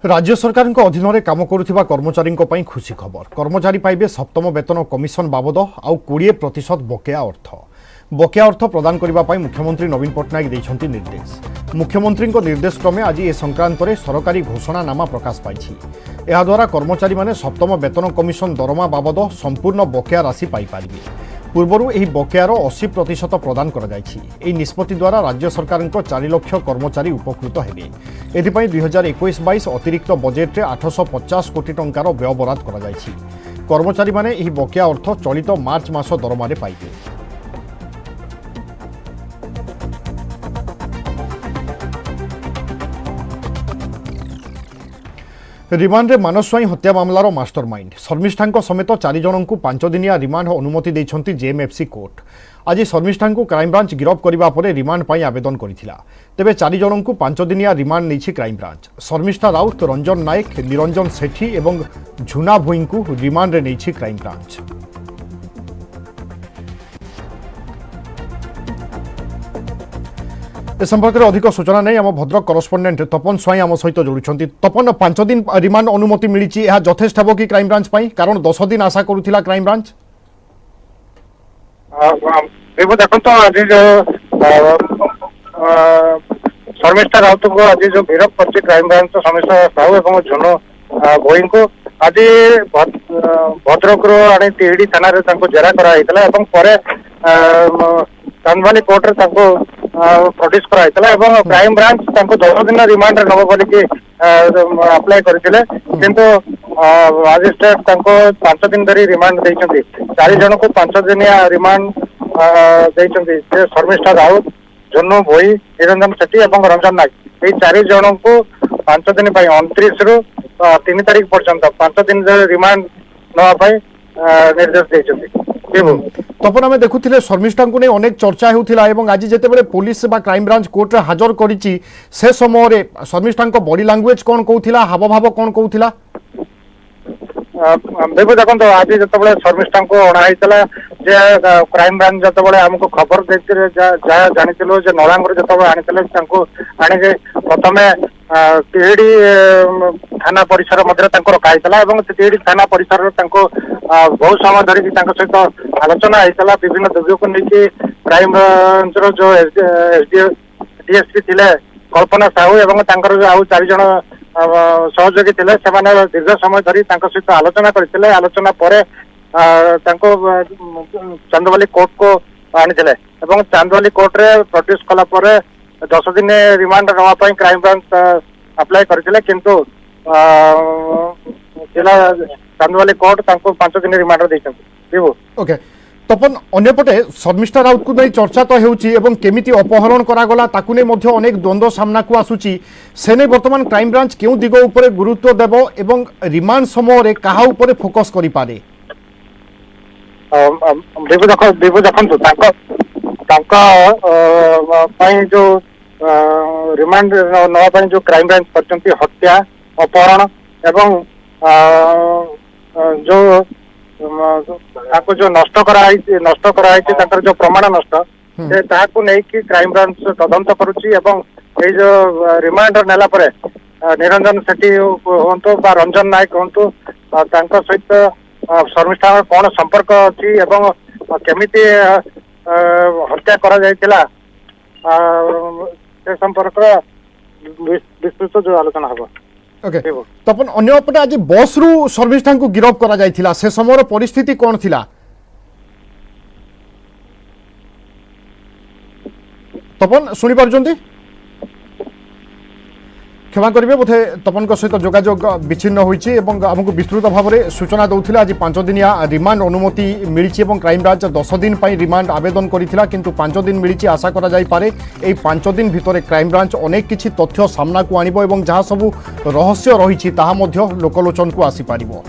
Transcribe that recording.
राज्य सरकार अधीन में काम करुवा कर्मचारी खुशी खबर। कर्मचारी पाइबे सप्तम वेतन कमिशन बाबद आउ 20% बकेया अर्थ प्रदान करने मुख्यमंत्री नवीन पट्टनायक देइछंती निर्देश। मुख्यमंत्री निर्देश क्रमे आज ए संक्रांत में सरकारी घोषणानामा प्रकाश पाई। द्वारा कर्मचारी माने सप्तम वेतन कमिशन दरमा बाबद संपूर्ण बकेया राशि पाइपर। पूर्व यह बकेयार 80% प्रदान कर निष्पत्ति द्वारा राज्य सरकार 4 लाख कर्मचारी उपकृत हेबे। एथिपाई 2021-22 अतिरिक्त बजेट में 850 कोटी टंकार व्यय बराद कर कर्मचारी माने यह बकेया अर्थ चलित मार्च मास दरमारे पाइबे। रिमांड मानस स्वाई हत्या मामलार मास्टरमाइंड शर्मिष्ठा समेत 4 जन को 5 दिनिया रिमांड अनुमति देइछंती जेएमएफसी कोर्ट। आज शर्मिष्ठा क्राइमब्रांच गिरफ करबा परे रिमांड पाई आवेदन करिथिला। तेबे 4 जन को 5 दिनिया रिमांड नैछि क्राइमब्रांच। शर्मिष्ठा राउत, रंजन नायक, निरंजन सेठी एवं झुना भुई को रिमांड नैछि क्राइमब्रांच। ए संपर्क में अधिक सूचना नहीं आम भद्रक करस्पंडेंट तपन स्वाई आम सहित जोड़ी। तपन 5 दिन रिमांड अनुमति मिली यथेष्ट हे कि क्राइमब्रांच कारण 10 दिन आशा करुला क्राइमब्रांच। देखो तो आज जो शर्मिष्ठा राउत को आज जो गिरफ कर क्राइमब्रांच शर्मिष्ठा साहू और झुनु भोई को आज भद्रक आनी टीडी थाना जेरा कराई चांदवाली कोर्ट प्रोड्यूस कराई क्राइम ब्रांच 10 दिन रिमांड नब बोलिकी अप्लाई करते किंतु मजिस्ट्रेट 5 दिन धरी रिमांड देइछंती। 4 जन को 5 दिनिया रिमांड देइछंती। शर्मिष्ठा राउत, झुनु भोई, निरंजन सेठी और रंजन नायक ये 4 जन को 5 दिन 29 रु 3 तारीख पर्यंत 5 दिन रिमांड नापी निर्देश देइछंती। तपन आम देखुले शर्मिष्ठा को नहीं अनेक चर्चा होता आज जिते पुलिस बा क्राइमब्रांच कोर्ट हाजर करिछि से समय शर्मिष्ठा बॉडी लैंग्वेज कौन कहूला, हावभाव कौन कहूला। देखो आज जो शर्मिष्ठा को अणाई क्राइम ब्रांच जो आमको खबर देते जानी नलांग जो आनी प्रथम टीडी थाना परिसर रखाई टीडी थाना परिसर बहुत समय धरिकी सहित आलोचना होता। विभिन्न दुर्ग को लेकिन क्राइम ब्रांच जो डीएसपी थे कल्पना साहू और आउ 4 जन सहयोगी थे दीर्घ समय धरी सहित आलोचना करते। आलोचना पर चांदवाली कोर्ट को आनी चांदवाली कोर्ट रे प्रोड्यूस कलापर 10 दिन रिमांड नापी क्राइम ब्रांच अप्लाई करते किंतु जिला चांदवाली कोर्ट 5 दिन रिमांड देइछंती। ओके तपन अन्यपटे शर्मिष्ठा राउत को नहीं चर्चा तो होमिति अपहरण करागला ताकू नहीं अनेक द्वंद्व सामना को आसूची से नहीं बर्तमान क्राइम ब्रांच क्यों दिग उपर गुरुत्व देव एवं रिमांड समय कहा उपर फोकस करि पारे। देखु जो रिमांड नापी जो क्राइम ब्रांच करछंती हत्या, अपहरण एवं जो जो नष्ट कराई जो प्रमाण नष्ट से क्राइम ब्रांच तदंत करुच्ची जो रिमांड नेला परे निरंजन सेठी हूँ बा रंजन नायक हूँ सहित शर्मिष्ठा कौन संपर्क अच्छी केमिति हत्या करा जायतिला से संपर्क विस्तृत जो आलोचना हम। ओके तपन अन्यपटे आज बस रु शर्मिष्ठा को गिरफ करा जायतिला से समय परिस्थिति कौन थिला। तपन सुनी पारुचंती क्षमा करेंगे बोधे तपन सहित जोगाजोग विच्छिन्न होती आमको विस्तृत भाव में सूचना दौले आज 5 दिनिया रिमांड अनुमति मिली क्राइम ब्रांच 10 दिन रिमांड आवेदन करथिला किंतु 5 दिन मिली आशा करा जाई पारे। 5 दिन भितर क्राइम ब्रांच अनेक किछि तथ्य सामना को आनिबो एवं जहाँ सबू रहस्य रही लोकलोचन को आसी पारिबो।